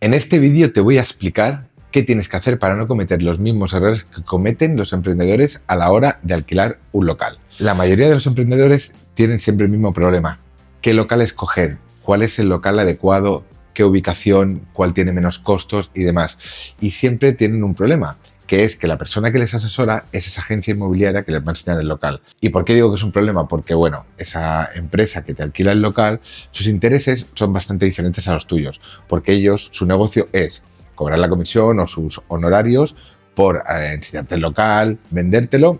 En este vídeo te voy a explicar qué tienes que hacer para no cometer los mismos errores que cometen los emprendedores a la hora de alquilar un local. La mayoría de los emprendedores tienen siempre el mismo problema. ¿Qué local escoger? ¿Cuál es el local adecuado? ¿Qué ubicación? ¿Cuál tiene menos costos? Y demás. Y siempre tienen un problema, que es que la persona que les asesora es esa agencia inmobiliaria que les va a enseñar el local. ¿Y por qué digo que es un problema? Porque, bueno, esa empresa que te alquila el local, sus intereses son bastante diferentes a los tuyos, porque ellos, su negocio es cobrar la comisión o sus honorarios por enseñarte el local, vendértelo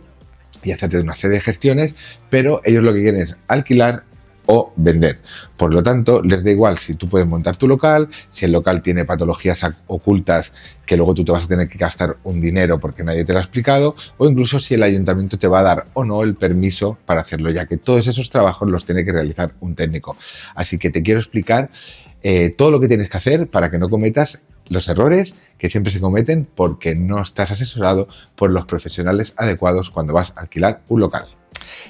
y hacerte una serie de gestiones, pero ellos lo que quieren es alquilar o vender. Por lo tanto, les da igual si tú puedes montar tu local, si el local tiene patologías ocultas que luego tú te vas a tener que gastar un dinero porque nadie te lo ha explicado, o incluso si el ayuntamiento te va a dar o no el permiso para hacerlo, ya que todos esos trabajos los tiene que realizar un técnico. Así que te quiero explicar todo lo que tienes que hacer para que no cometas los errores que siempre se cometen porque no estás asesorado por los profesionales adecuados cuando vas a alquilar un local.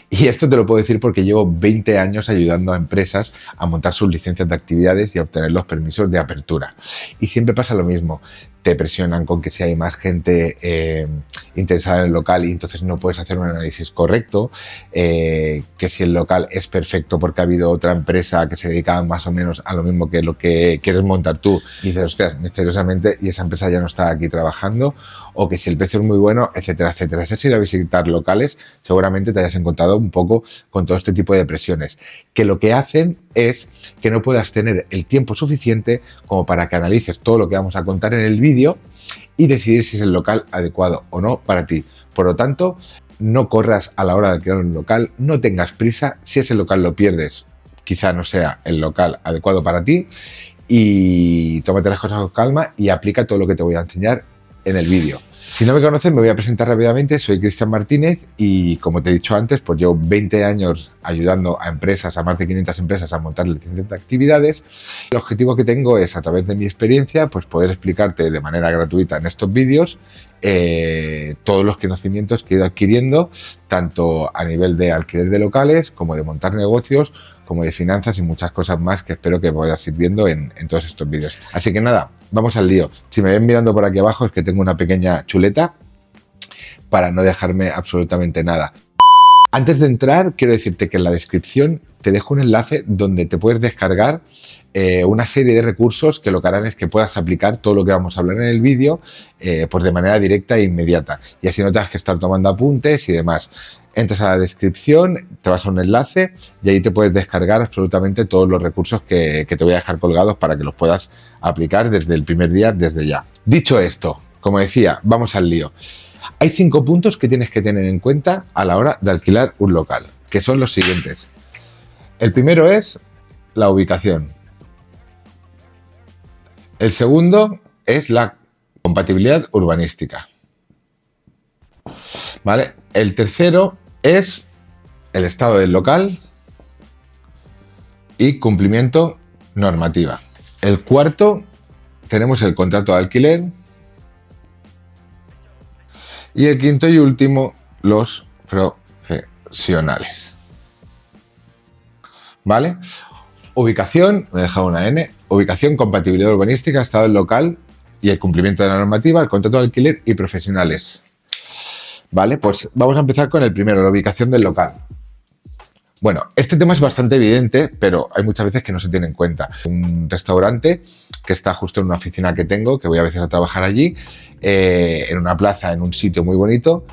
Y esto te lo puedo decir porque llevo 20 años ayudando a empresas a montar sus licencias de actividades y a obtener los permisos de apertura. Y siempre pasa lo mismo. Te presionan con que si hay más gente interesada en el local y entonces no puedes hacer un análisis correcto, que si el local es perfecto porque ha habido otra empresa que se dedicaba más o menos a lo mismo que lo que quieres montar tú y dices, hostias, misteriosamente, y esa empresa ya no está aquí trabajando, o que si el precio es muy bueno, etcétera, etcétera. Si has ido a visitar locales, seguramente te hayas encontrado un poco con todo este tipo de presiones, que lo que hacen es que no puedas tener el tiempo suficiente como para que analices todo lo que vamos a contar en el vídeo y decidir si es el local adecuado o no para ti. Por lo tanto, no corras a la hora de alquilar un local, no tengas prisa. Si ese local lo pierdes, quizá no sea el local adecuado para ti, y tómate las cosas con calma y aplica todo lo que te voy a enseñar en el vídeo. Si no me conoces, me voy a presentar rápidamente. Soy Cristian Martínez y, como te he dicho antes, pues llevo 20 años ayudando a empresas, a más de 500 empresas, a montar licencias de actividades. El objetivo que tengo es, a través de mi experiencia, pues poder explicarte de manera gratuita en estos vídeos todos los conocimientos que he ido adquiriendo, tanto a nivel de alquiler de locales, como de montar negocios, como de finanzas y muchas cosas más que espero que puedas ir viendo en todos estos vídeos. Así que nada, vamos al lío. Si me ven mirando por aquí abajo es que tengo una pequeña chuleta para no dejarme absolutamente nada. Antes de entrar, quiero decirte que en la descripción te dejo un enlace donde te puedes descargar una serie de recursos que lo que harán es que puedas aplicar todo lo que vamos a hablar en el vídeo pues de manera directa e inmediata. Y así no tengas que estar tomando apuntes y demás. Entras a la descripción, te vas a un enlace y ahí te puedes descargar absolutamente todos los recursos que te voy a dejar colgados para que los puedas aplicar desde el primer día, desde ya. Dicho esto, como decía, vamos al lío. Hay 5 puntos que tienes que tener en cuenta a la hora de alquilar un local, que son los siguientes. El primero es la ubicación. El segundo es la compatibilidad urbanística. ¿Vale? El tercero es el estado del local y cumplimiento normativa. El cuarto, tenemos el contrato de alquiler. Y el quinto y último, los profesionales. ¿Vale? Ubicación, me he dejado una N. Ubicación, compatibilidad urbanística, estado del local y el cumplimiento de la normativa, el contrato de alquiler y profesionales. Vale, pues vamos a empezar con el primero, la ubicación del local. Bueno, este tema es bastante evidente, pero hay muchas veces que no se tiene en cuenta. Un restaurante que está justo en una oficina que tengo, que voy a veces a trabajar allí, en una plaza, en un sitio muy bonito,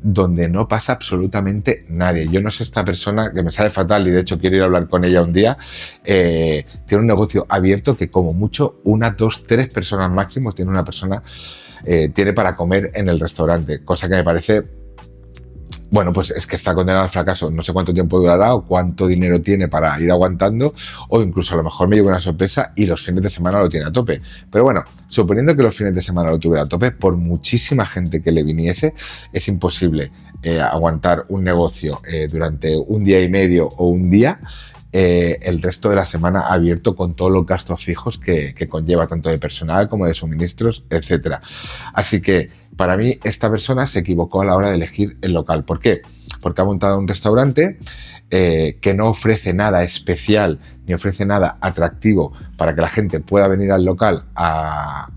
donde no pasa absolutamente nadie. Yo no sé, esta persona, que me sabe fatal y de hecho quiero ir a hablar con ella un día, tiene un negocio abierto que como mucho 1, 2, 3 personas máximo tiene una persona, tiene para comer en el restaurante, cosa que me parece... Bueno, pues es que está condenado al fracaso. No sé cuánto tiempo durará o cuánto dinero tiene para ir aguantando, o incluso a lo mejor me llevo una sorpresa y los fines de semana lo tiene a tope. Pero bueno, suponiendo que los fines de semana lo tuviera a tope, por muchísima gente que le viniese, es imposible aguantar un negocio durante un día y medio o un día, el resto de la semana abierto con todos los gastos fijos que conlleva, tanto de personal como de suministros, etcétera. Así que para mí esta persona se equivocó a la hora de elegir el local. ¿Por qué? porque ha montado un restaurante que no ofrece nada especial ni ofrece nada atractivo para que la gente pueda venir al local a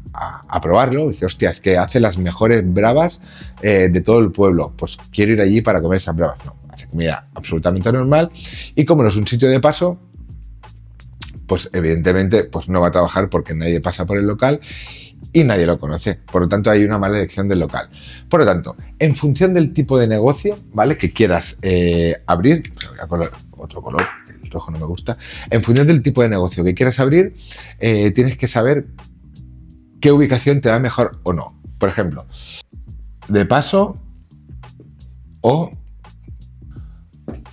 probarlo. Dice, hostia, es que hace las mejores bravas de todo el pueblo, pues quiero ir allí para comer esas bravas. No, hace comida absolutamente normal, y como no es un sitio de paso, pues evidentemente pues no va a trabajar porque nadie pasa por el local y nadie lo conoce. Por lo tanto, hay una mala elección del local. Por lo tanto, en función del tipo de negocio, ¿vale?, que quieras abrir, voy a poner otro color, el rojo no me gusta. En función del tipo de negocio que quieras abrir, tienes que saber qué ubicación te va mejor o no. Por ejemplo, de paso o...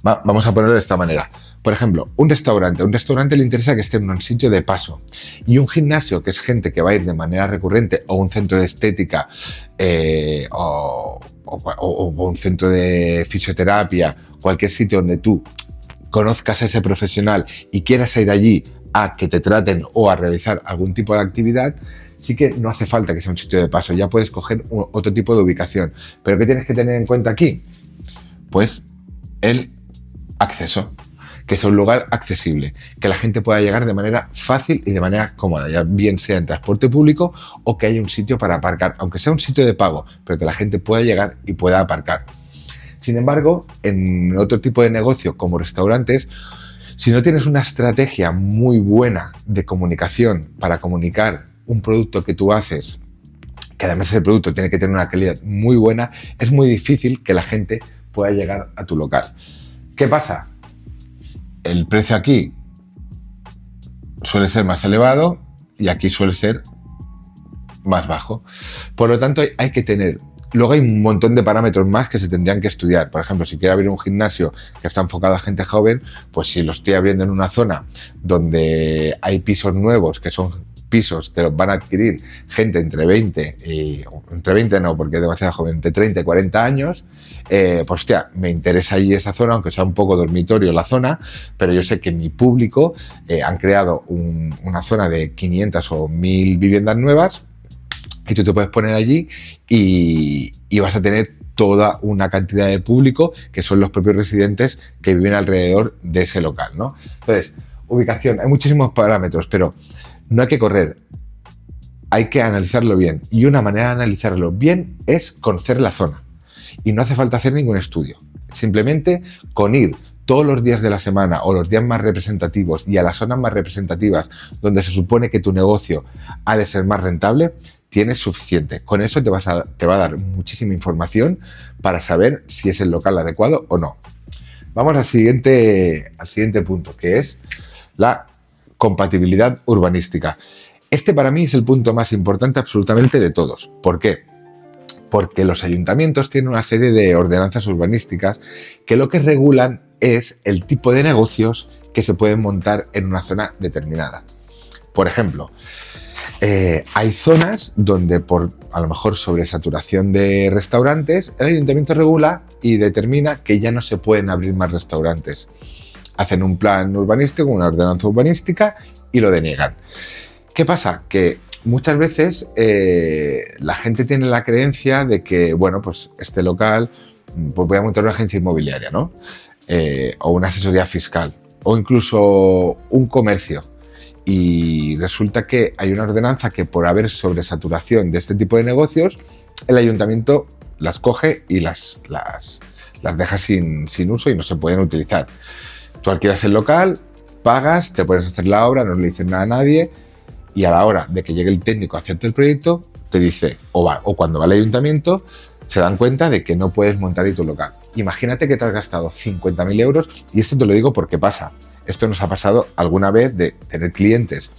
vamos a ponerlo de esta manera. Por ejemplo, un restaurante le interesa que esté en un sitio de paso, y un gimnasio, que es gente que va a ir de manera recurrente, o un centro de estética o un centro de fisioterapia, cualquier sitio donde tú conozcas a ese profesional y quieras ir allí a que te traten o a realizar algún tipo de actividad, sí que no hace falta que sea un sitio de paso, ya puedes coger otro tipo de ubicación. ¿Pero qué tienes que tener en cuenta aquí? Pues el acceso, que sea un lugar accesible, que la gente pueda llegar de manera fácil y de manera cómoda, ya bien sea en transporte público o que haya un sitio para aparcar, aunque sea un sitio de pago, pero que la gente pueda llegar y pueda aparcar. Sin embargo, en otro tipo de negocio como restaurantes, si no tienes una estrategia muy buena de comunicación para comunicar un producto que tú haces, que además ese producto tiene que tener una calidad muy buena, es muy difícil que la gente pueda llegar a tu local. ¿Qué pasa? El precio aquí suele ser más elevado y aquí suele ser más bajo. Por lo tanto, hay que tener... Luego hay un montón de parámetros más que se tendrían que estudiar. Por ejemplo, si quiero abrir un gimnasio que está enfocado a gente joven, pues si lo estoy abriendo en una zona donde hay pisos nuevos, que son pisos que los van a adquirir gente entre 20 y... entre 20 no, porque es demasiado joven, entre 30 y 40 años, pues hostia, me interesa ahí esa zona, aunque sea un poco dormitorio la zona, pero yo sé que mi público han creado una zona de 500 o 1000 viviendas nuevas, y tú te puedes poner allí y vas a tener toda una cantidad de público que son los propios residentes que viven alrededor de ese local, ¿no? Entonces, ubicación, hay muchísimos parámetros, pero no hay que correr, hay que analizarlo bien. Y una manera de analizarlo bien es conocer la zona. Y no hace falta hacer ningún estudio. Simplemente con ir todos los días de la semana o los días más representativos y a las zonas más representativas donde se supone que tu negocio ha de ser más rentable, tienes suficiente. Con eso te va a dar muchísima información para saber si es el local adecuado o no. Vamos al siguiente punto, que es la compatibilidad urbanística. Este para mí es el punto más importante absolutamente de todos. ¿Por qué? Porque los ayuntamientos tienen una serie de ordenanzas urbanísticas que lo que regulan es el tipo de negocios que se pueden montar en una zona determinada. Por ejemplo, hay zonas donde por a lo mejor sobresaturación de restaurantes, el ayuntamiento regula y determina que ya no se pueden abrir más restaurantes. Hacen un plan urbanístico, una ordenanza urbanística y lo deniegan. ¿Qué pasa? Que muchas veces la gente tiene la creencia de que, bueno, pues este local, pues voy a montar una agencia inmobiliaria, ¿no? O una asesoría fiscal, o incluso un comercio. Y resulta que hay una ordenanza que por haber sobresaturación de este tipo de negocios, el ayuntamiento las coge y las deja sin uso y no se pueden utilizar. Tú alquilas el local, pagas, te puedes hacer la obra, no le dices nada a nadie, y a la hora de que llegue el técnico a hacerte el proyecto, te dice, o cuando va al ayuntamiento, se dan cuenta de que no puedes montar ahí tu local. Imagínate que te has gastado 50.000 euros, y esto te lo digo porque pasa. Esto nos ha pasado alguna vez de tener clientes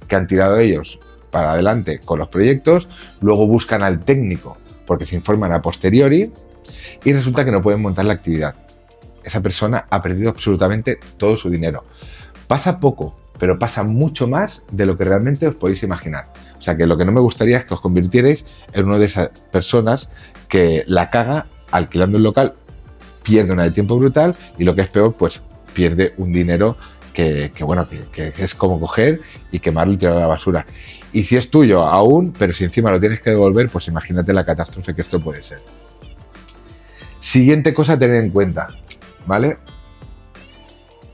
que han tirado ellos para adelante con los proyectos, luego buscan al técnico porque se informan a posteriori y resulta que no pueden montar la actividad. Esa persona ha perdido absolutamente todo su dinero. Pasa poco, pero pasa mucho más de lo que realmente os podéis imaginar. O sea que lo que no me gustaría es que os convirtierais en una de esas personas que la caga alquilando el local, pierde una de tiempo brutal y lo que es peor, pues pierde un dinero que es como coger y quemarlo y tirarlo a la basura. Y si es tuyo aún, pero si encima lo tienes que devolver, pues imagínate la catástrofe que esto puede ser. Siguiente cosa a tener en cuenta, ¿vale?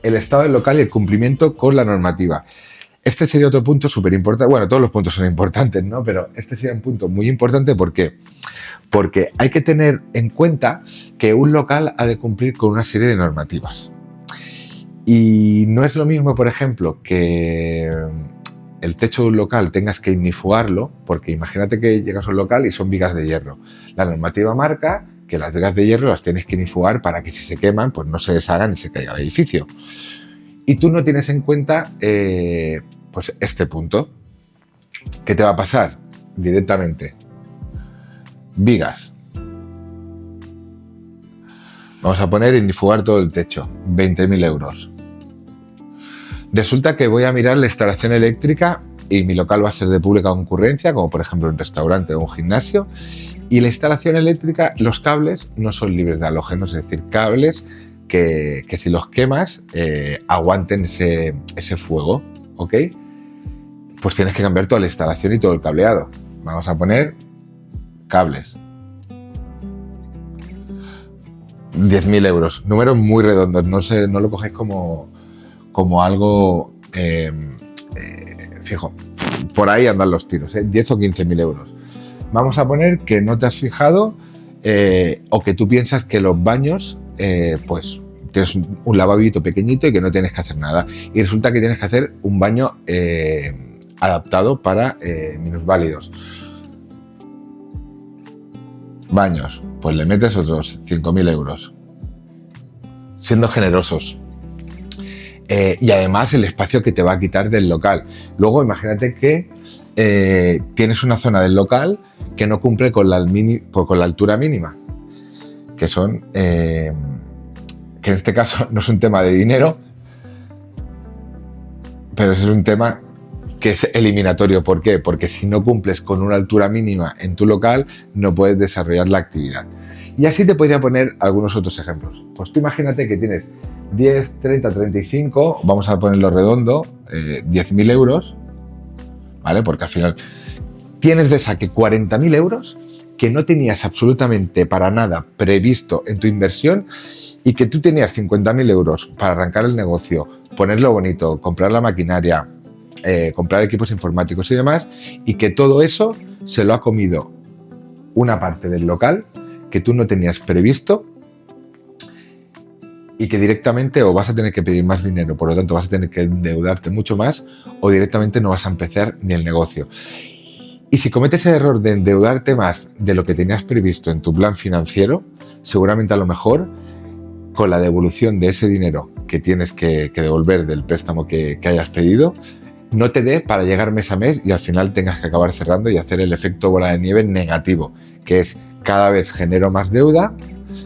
El estado del local y el cumplimiento con la normativa. Este sería otro punto súper importante. Bueno, todos los puntos son importantes, ¿no? Pero este sería un punto muy importante. ¿Por qué? Porque hay que tener en cuenta que un local ha de cumplir con una serie de normativas. Y no es lo mismo, por ejemplo, que el techo de un local tengas que ignifugarlo, porque imagínate que llegas a un local y son vigas de hierro. La normativa marca que las vigas de hierro las tienes que ignifugar para que si se queman, pues no se deshagan y se caiga el edificio. Y tú no tienes en cuenta pues este punto. ¿Qué te va a pasar? Directamente. Vigas. Vamos a poner ignifugar todo el techo. 20.000 euros. Resulta que voy a mirar la instalación eléctrica y mi local va a ser de pública concurrencia, como por ejemplo un restaurante o un gimnasio. Y la instalación eléctrica, los cables no son libres de halógenos, es decir, cables que si los quemas aguanten ese fuego, ¿ok? Pues tienes que cambiar toda la instalación y todo el cableado. Vamos a poner cables. 10.000 euros. Números muy redondos, no lo cogéis como algo fijo. Por ahí andan los tiros, 10 o 15.000 euros. Vamos a poner que no te has fijado o que tú piensas que los baños, pues tienes un lavabito pequeñito y que no tienes que hacer nada. Y resulta que tienes que hacer un baño adaptado para minusválidos. Baños, pues le metes otros 5.000 euros. Siendo generosos. Y además el espacio que te va a quitar del local. Luego imagínate que tienes una zona del local que no cumple con la altura mínima, que son que en este caso no es un tema de dinero, pero es un tema que es eliminatorio. ¿Por qué? Porque si no cumples con una altura mínima en tu local no puedes desarrollar la actividad. Y así te podría poner algunos otros ejemplos. Pues tú imagínate que tienes 10, 30, 35, vamos a ponerlo redondo, 10.000 euros, ¿vale? Porque al final tienes de saque 40.000 euros que no tenías absolutamente para nada previsto en tu inversión y que tú tenías 50.000 euros para arrancar el negocio, ponerlo bonito, comprar la maquinaria, comprar equipos informáticos y demás, y que todo eso se lo ha comido una parte del local que tú no tenías previsto y que directamente o vas a tener que pedir más dinero, por lo tanto vas a tener que endeudarte mucho más, o directamente no vas a empezar ni el negocio. Y si cometes el error de endeudarte más de lo que tenías previsto en tu plan financiero, seguramente a lo mejor con la devolución de ese dinero que tienes que devolver del préstamo que hayas pedido, no te dé para llegar mes a mes y al final tengas que acabar cerrando y hacer el efecto bola de nieve negativo, que es cada vez genero más deuda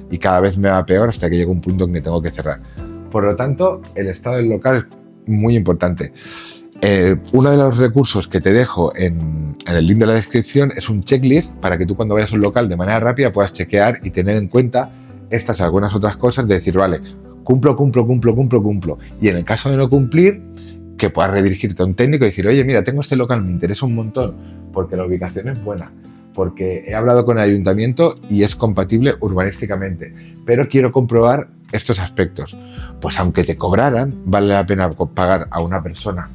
y cada vez me va peor hasta que llega un punto en que tengo que cerrar. Por lo tanto, el estado del local es muy importante. Uno de los recursos que te dejo en el link de la descripción es un checklist para que tú cuando vayas a un local de manera rápida puedas chequear y tener en cuenta estas y algunas otras cosas, de decir, vale, cumplo. Y en el caso de no cumplir, que puedas redirigirte a un técnico y decir, oye, mira, tengo este local, me interesa un montón porque la ubicación es buena, porque he hablado con el ayuntamiento y es compatible urbanísticamente, pero quiero comprobar estos aspectos. Pues aunque te cobraran, vale la pena pagar a una persona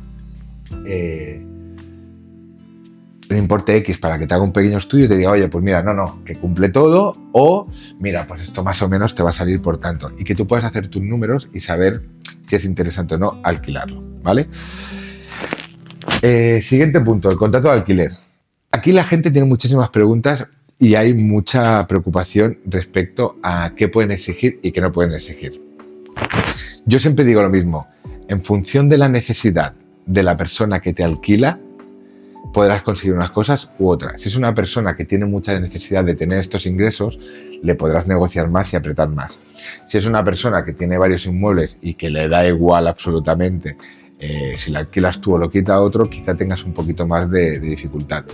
un importe X para que te haga un pequeño estudio y te diga, oye, pues mira, no, que cumple todo, o mira, pues esto más o menos te va a salir por tanto, y que tú puedas hacer tus números y saber si es interesante o no alquilarlo, ¿vale? Siguiente punto, el contrato de alquiler. Aquí la gente tiene muchísimas preguntas y hay mucha preocupación respecto a qué pueden exigir y qué no pueden exigir. Yo siempre digo lo mismo, en función de la necesidad de la persona que te alquila, podrás conseguir unas cosas u otras. Si es una persona que tiene mucha necesidad de tener estos ingresos, le podrás negociar más y apretar más. Si es una persona que tiene varios inmuebles y que le da igual absolutamente si la alquilas tú o lo quita otro, quizá tengas un poquito más de dificultad.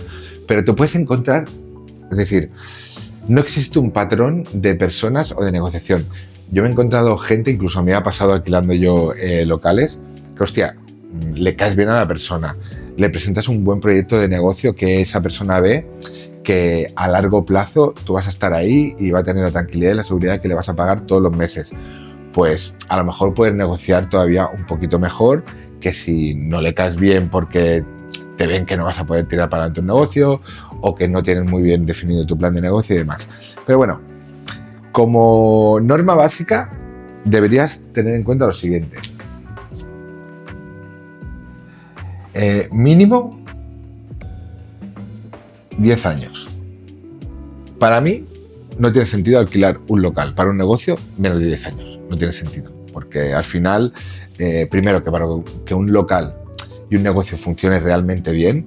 Pero te puedes encontrar, es decir, no existe un patrón de personas o de negociación. Yo me he encontrado gente, incluso me ha pasado alquilando yo locales, que hostia, le caes bien a la persona, le presentas un buen proyecto de negocio que esa persona ve que a largo plazo tú vas a estar ahí y va a tener la tranquilidad y la seguridad que le vas a pagar todos los meses. Pues a lo mejor puedes negociar todavía un poquito mejor que si no le caes bien porque te ven que no vas a poder tirar para adelante un negocio o que no tienes muy bien definido tu plan de negocio y demás. Pero bueno, como norma básica deberías tener en cuenta lo siguiente. Mínimo 10 años. Para mí no tiene sentido alquilar un local para un negocio menos de 10 años. No tiene sentido. Porque al final, primero que para que un local y un negocio funcione realmente bien,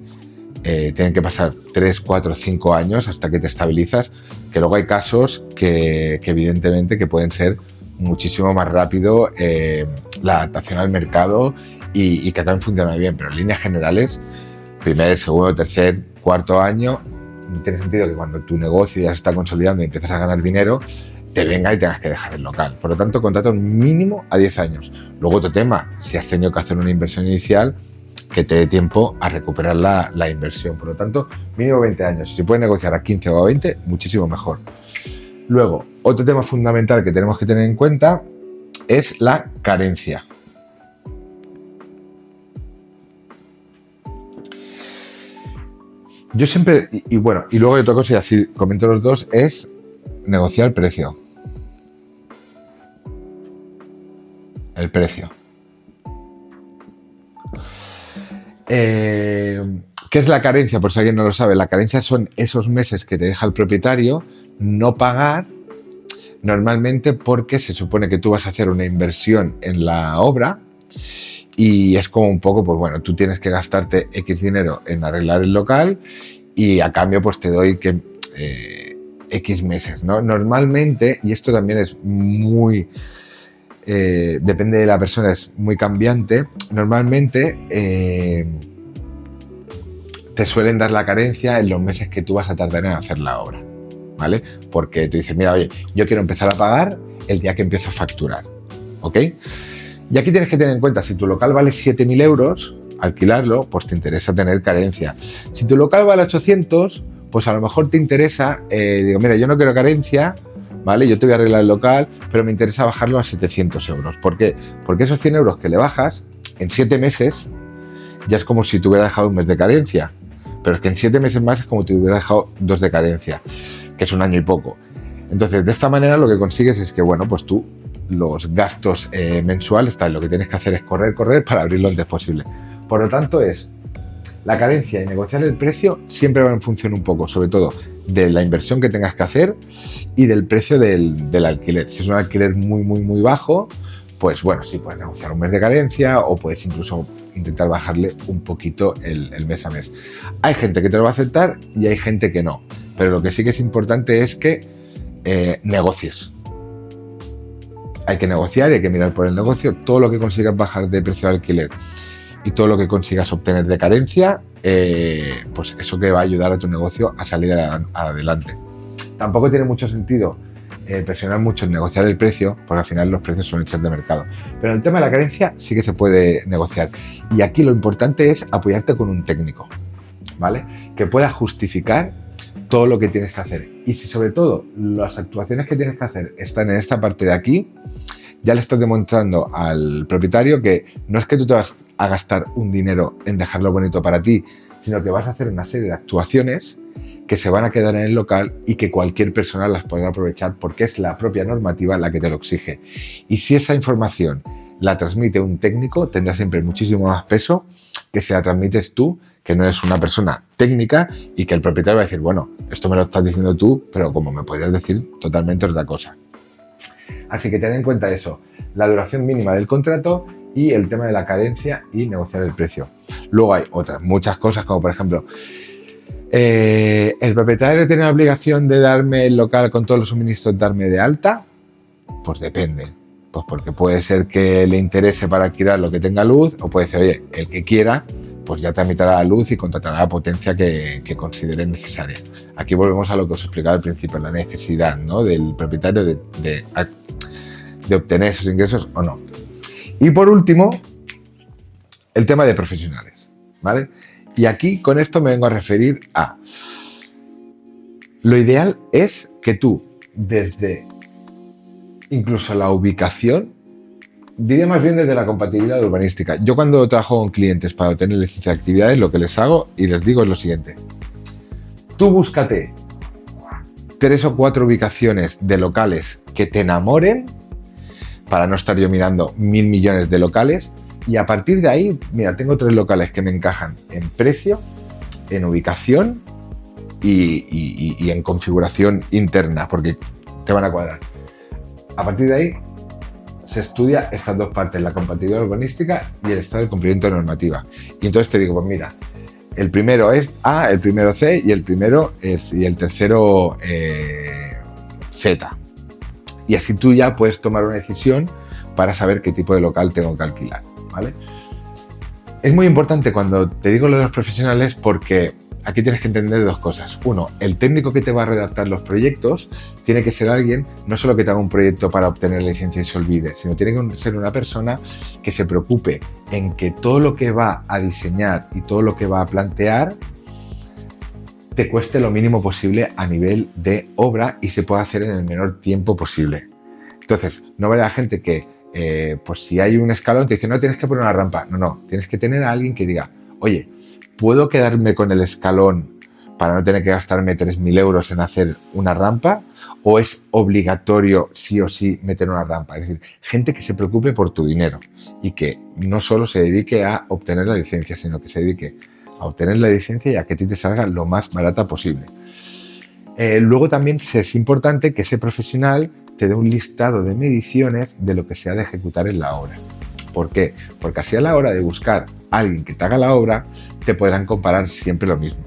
tienen que pasar 3, 4, 5 años hasta que te estabilizas, que luego hay casos que evidentemente que pueden ser muchísimo más rápido la adaptación al mercado y que acaben funcionando bien, pero en líneas generales, primer, segundo, tercer, cuarto año, no tiene sentido que cuando tu negocio ya se está consolidando y empiezas a ganar dinero, te venga y tengas que dejar el local. Por lo tanto, contrato un mínimo a 10 años. Luego otro tema, si has tenido que hacer una inversión inicial, que te dé tiempo a recuperar la inversión. Por lo tanto, mínimo 20 años. Si puedes negociar a 15 o a 20, muchísimo mejor. Luego, otro tema fundamental que tenemos que tener en cuenta es la carencia. Yo siempre, y bueno, y luego hay otra cosa, y así comento los dos, es negociar el precio. El precio. ¿Qué es la carencia? Por si alguien no lo sabe, la carencia son esos meses que te deja el propietario no pagar normalmente porque se supone que tú vas a hacer una inversión en la obra y es como un poco, pues bueno, tú tienes que gastarte X dinero en arreglar el local y a cambio pues te doy que X meses, ¿no? Normalmente, y esto también es muy... depende de la persona, es muy cambiante. Normalmente te suelen dar la carencia en los meses que tú vas a tardar en hacer la obra, ¿vale? Porque tú dices, mira, oye, yo quiero empezar a pagar el día que empiezo a facturar, ¿ok? Y aquí tienes que tener en cuenta, si tu local vale 7.000 euros, alquilarlo, pues te interesa tener carencia. Si tu local vale 800, pues a lo mejor te interesa, digo, mira, yo no quiero carencia, ¿vale? Yo te voy a arreglar el local, pero me interesa bajarlo a 700 euros. ¿Por qué? Porque esos 100 euros que le bajas, en 7 meses, ya es como si te hubiera dejado un mes de carencia. Pero es que en 7 meses más es como si te hubiera dejado 2 de carencia, que es un año y poco. Entonces, de esta manera lo que consigues es que, bueno, pues tú los gastos mensuales, lo que tienes que hacer es correr para abrir lo antes posible. Por lo tanto, es la carencia y negociar el precio siempre va en función un poco, sobre todo, de la inversión que tengas que hacer y del precio del alquiler. Si es un alquiler muy bajo, pues bueno, sí puedes negociar un mes de carencia o puedes incluso intentar bajarle un poquito el mes a mes. Hay gente que te lo va a aceptar y hay gente que no, pero lo que sí que es importante es que negocies. Hay que negociar y hay que mirar por el negocio. Todo lo que consigas bajar de precio de alquiler y todo lo que consigas obtener de carencia, pues eso que va a ayudar a tu negocio a salir adelante. Tampoco tiene mucho sentido presionar mucho en negociar el precio, porque al final los precios suelen ser de mercado. Pero en el tema de la carencia sí que se puede negociar. Y aquí lo importante es apoyarte con un técnico, ¿vale? Que pueda justificar todo lo que tienes que hacer. Y si sobre todo las actuaciones que tienes que hacer están en esta parte de aquí, ya le estás demostrando al propietario que no es que tú te vas a gastar un dinero en dejarlo bonito para ti, sino que vas a hacer una serie de actuaciones que se van a quedar en el local y que cualquier persona las podrá aprovechar porque es la propia normativa la que te lo exige. Y si esa información la transmite un técnico, tendrá siempre muchísimo más peso que si la transmites tú, que no eres una persona técnica y que el propietario va a decir, bueno, esto me lo estás diciendo tú, pero como me podrías decir totalmente otra cosa. Así que ten en cuenta eso, la duración mínima del contrato y el tema de la carencia y negociar el precio. Luego hay otras muchas cosas, como por ejemplo, ¿el propietario tiene la obligación de darme el local con todos los suministros, darme de alta? Pues depende. Pues porque puede ser que le interese para alquilar lo que tenga luz, o puede ser, oye, el que quiera, pues ya tramitará la luz y contratará la potencia que considere necesaria. Aquí volvemos a lo que os explicaba al principio, la necesidad, ¿no?, del propietario de obtener esos ingresos o no. Y por último, el tema de profesionales, ¿vale? Y aquí con esto me vengo a referir a Lo ideal es que tú, desde incluso la ubicación, diría más bien desde la compatibilidad urbanística. Yo cuando trabajo con clientes para obtener licencia de actividades, lo que les hago y les digo es lo siguiente. Tú búscate 3 o 4 ubicaciones de locales que te enamoren, para no estar yo mirando 1000 millones de locales, y a partir de ahí, mira, tengo 3 locales que me encajan en precio, en ubicación y en configuración interna, porque te van a cuadrar. A partir de ahí se estudia estas 2 partes, la compatibilidad urbanística y el estado del cumplimiento de normativa. Y entonces te digo, pues mira, el primero es A, el primero C y el tercero Z. Y así tú ya puedes tomar una decisión para saber qué tipo de local tengo que alquilar, ¿vale? Es muy importante cuando te digo lo de los profesionales porque aquí tienes que entender 2 cosas. Uno, el técnico que te va a redactar los proyectos tiene que ser alguien no solo que te haga un proyecto para obtener la licencia y se olvide, sino tiene que ser una persona que se preocupe en que todo lo que va a diseñar y todo lo que va a plantear te cueste lo mínimo posible a nivel de obra y se pueda hacer en el menor tiempo posible. Entonces, no vale la gente que, pues si hay un escalón, te dice, no, tienes que poner una rampa. No, tienes que tener a alguien que diga, oye, ¿puedo quedarme con el escalón para no tener que gastarme 3.000 euros en hacer una rampa? ¿O es obligatorio sí o sí meter una rampa? Es decir, gente que se preocupe por tu dinero y que no solo se dedique a obtener la licencia, sino que se dedique a obtener la licencia y a que a ti te salga lo más barata posible. Luego también es importante que ese profesional te dé un listado de mediciones de lo que se ha de ejecutar en la obra. ¿Por qué? Porque así a la hora de buscar a alguien que te haga la obra, te podrán comparar siempre lo mismo.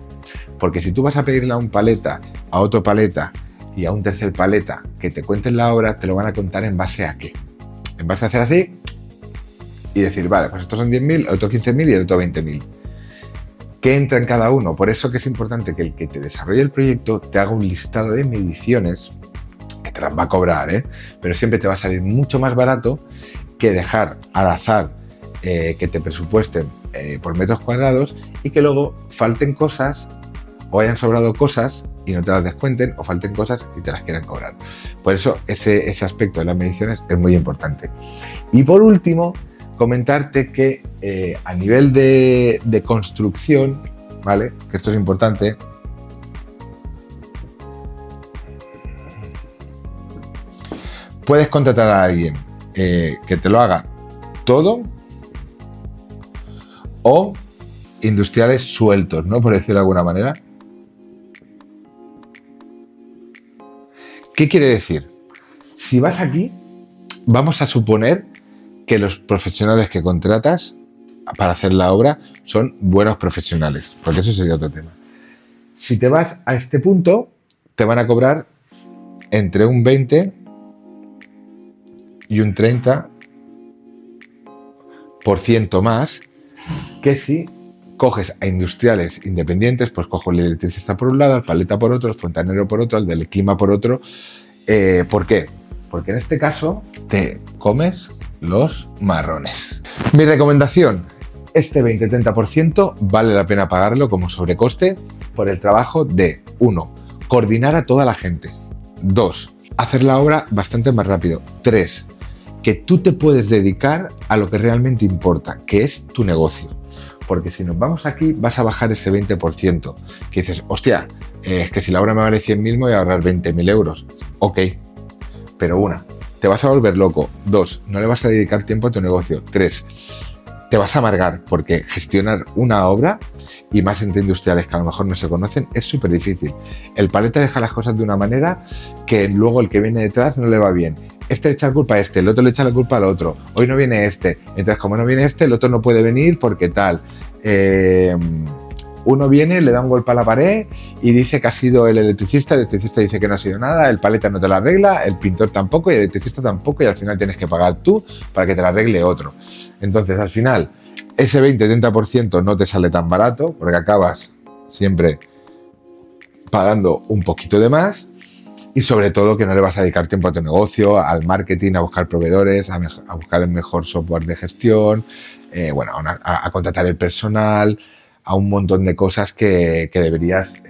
Porque si tú vas a pedirle a un paleta, a otro paleta y a un tercer paleta que te cuenten la obra, te lo van a contar en base a ¿qué? En base a hacer así y decir, vale, pues estos son 10.000, el otro 15.000 y el otro 20.000. ¿Qué entra en cada uno? Por eso que es importante que el que te desarrolle el proyecto te haga un listado de mediciones, que te las va a cobrar, pero siempre te va a salir mucho más barato que dejar al azar que te presupuesten por metros cuadrados y que luego falten cosas o hayan sobrado cosas y no te las descuenten, o falten cosas y te las quieran cobrar. Por eso ese aspecto de las mediciones es muy importante. Y por último, comentarte que a nivel de construcción, ¿vale? Que esto es importante. Puedes contratar a alguien que te lo haga todo o industriales sueltos, ¿no? Por decirlo de alguna manera. ¿Qué quiere decir? Si vas aquí, vamos a suponer que los profesionales que contratas para hacer la obra son buenos profesionales, porque eso sería otro tema. Si te vas a este punto, te van a cobrar entre un 20 y un 30% más que si coges a industriales independientes, pues cojo el electricista por un lado, el paleta por otro, el fontanero por otro, el del clima por otro. ¿Por qué? Porque en este caso te comes los marrones. Mi recomendación, este 20-30% vale la pena pagarlo como sobrecoste por el trabajo de 1. Coordinar a toda la gente. 2. Hacer la obra bastante más rápido. 3. Que tú te puedes dedicar a lo que realmente importa, que es tu negocio. Porque si nos vamos aquí, vas a bajar ese 20%. Que dices, hostia, es que si la obra me vale 100.000 me voy a ahorrar 20.000 euros. Ok, pero 1, te vas a volver loco. 2, no le vas a dedicar tiempo a tu negocio. 3, te vas a amargar porque gestionar una obra, y más entre industriales que a lo mejor no se conocen, es súper difícil. El paleta deja las cosas de una manera que luego el que viene detrás no le va bien. Este le echa la culpa a este, el otro le echa la culpa al otro. Hoy no viene este. Entonces, como no viene este, el otro no puede venir porque tal. Uno viene, le da un golpe a la pared y dice que ha sido el electricista dice que no ha sido nada, el paleta no te lo arregla, el pintor tampoco y el electricista tampoco, y al final tienes que pagar tú para que te lo arregle otro. Entonces, al final, ese 20-30% no te sale tan barato porque acabas siempre pagando un poquito de más. Y sobre todo que no le vas a dedicar tiempo a tu negocio, al marketing, a buscar proveedores, a buscar el mejor software de gestión, a contratar el personal, a un montón de cosas que deberías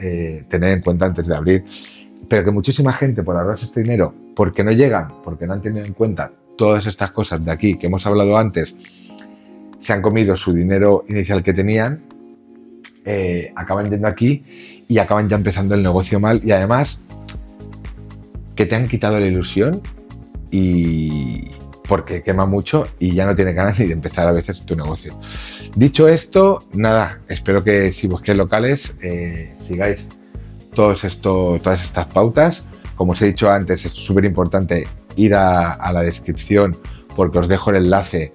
tener en cuenta antes de abrir. Pero que muchísima gente, por ahorrarse este dinero, porque no llegan, porque no han tenido en cuenta todas estas cosas de aquí que hemos hablado antes, se han comido su dinero inicial que tenían, acaban yendo aquí y acaban ya empezando el negocio mal, y además que te han quitado la ilusión y porque quema mucho y ya no tiene ganas ni de empezar a veces tu negocio. Dicho esto, nada, espero que si busquéis locales sigáis todas estas pautas. Como os he dicho antes, es súper importante ir a la descripción porque os dejo el enlace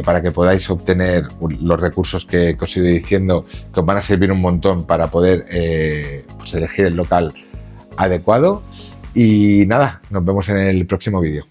para que podáis obtener los recursos que os he ido diciendo, que os van a servir un montón para poder pues elegir el local adecuado. Y nada, nos vemos en el próximo vídeo.